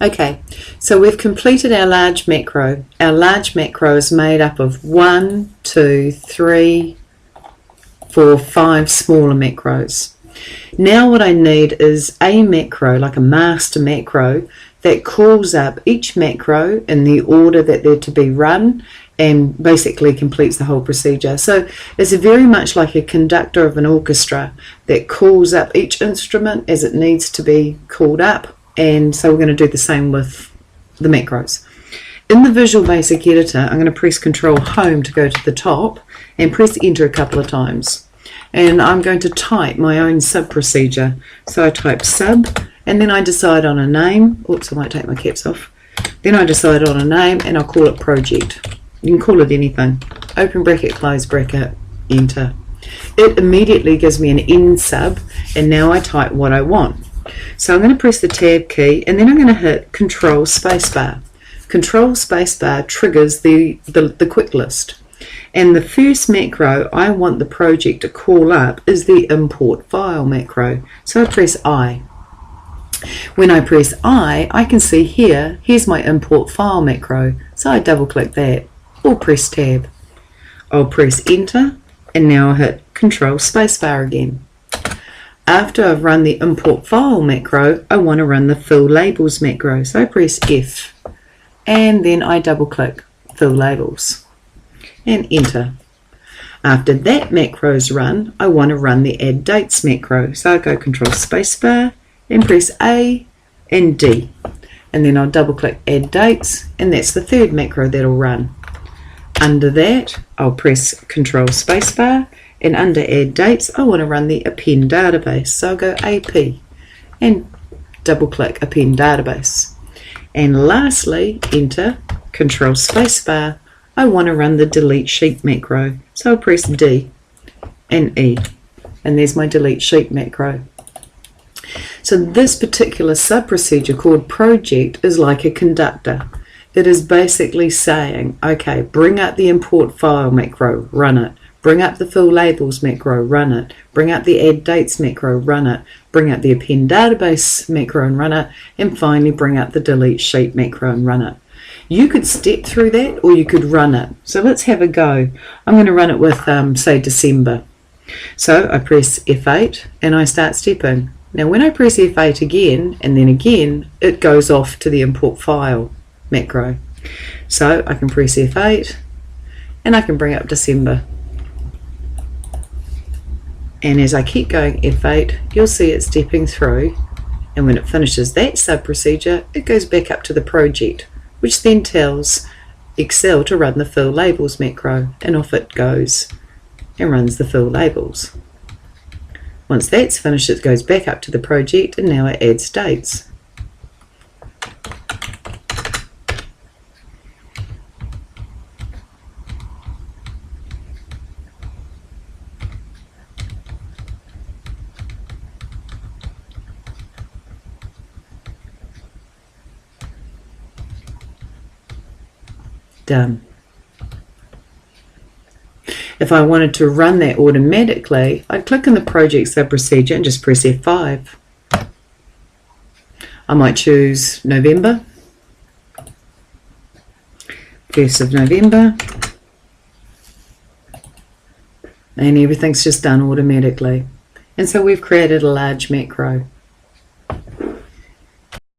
Okay, so we've completed our large macro. Our large macro is made up of 1, 2, 3, 4, 5 smaller macros. Now what I need is a macro, like a master macro, that calls up each macro in the order that they're to be run and basically completes the whole procedure. So it's very much like a conductor of an orchestra that calls up each instrument as it needs to be called up. And so we're going to do the same with the macros. In the Visual Basic Editor, I'm going to press Control Home to go to the top and press Enter a couple of times. And I'm going to type my own sub-procedure. So I type sub, and then I decide on a name. Oops, I might take my caps off. Then I decide on a name, and I'll call it project. You can call it anything. Open bracket, close bracket, enter. It immediately gives me an end sub, and now I type what I want. So I'm going to press the tab key, and then I'm going to hit Control Spacebar. Control Spacebar triggers the quick list. And the first macro I want the project to call up is the import file macro. So I press I. When I press I can see here's my import file macro. So I double click that or press tab. I'll press enter, and now I'll hit Control Spacebar again. After I've run the import file macro, I want to run the fill labels macro. So I press F, and then I double click fill labels and enter. After that macro is run, I want to run the add dates macro. So I go Control Spacebar and press A and D, and then I'll double click add dates, and that's the third macro that'll run. Under that, I'll press Control Spacebar, and under add dates, I want to run the append database. So I'll go AP and double click append database. And lastly, enter, Control Spacebar, I want to run the delete sheet macro. So I'll press D and E, and there's my delete sheet macro. So this particular sub-procedure called project is like a conductor. It is basically saying, okay, bring up the import file macro, run it. Bring up the fill labels macro, run it. Bring up the add dates macro, run it. Bring up the append database macro and run it. And finally bring up the delete sheet macro and run it. You could step through that, or you could run it. So let's have a go. I'm going to run it with, say, December. So I press F8 and I start stepping. Now when I press F8 again, and then again, it goes off to the import file macro. So I can press F8 and I can bring up December. And as I keep going F8, you'll see it stepping through, and when it finishes that sub-procedure, it goes back up to the project, which then tells Excel to run the fill labels macro, and off it goes and runs the fill labels. Once that's finished, it goes back up to the project, and now it adds dates. Done. If I wanted to run that automatically, I'd click on the project sub-procedure and just press F5. I might choose November, 1st of November, and everything's just done automatically. And so we've created a large macro.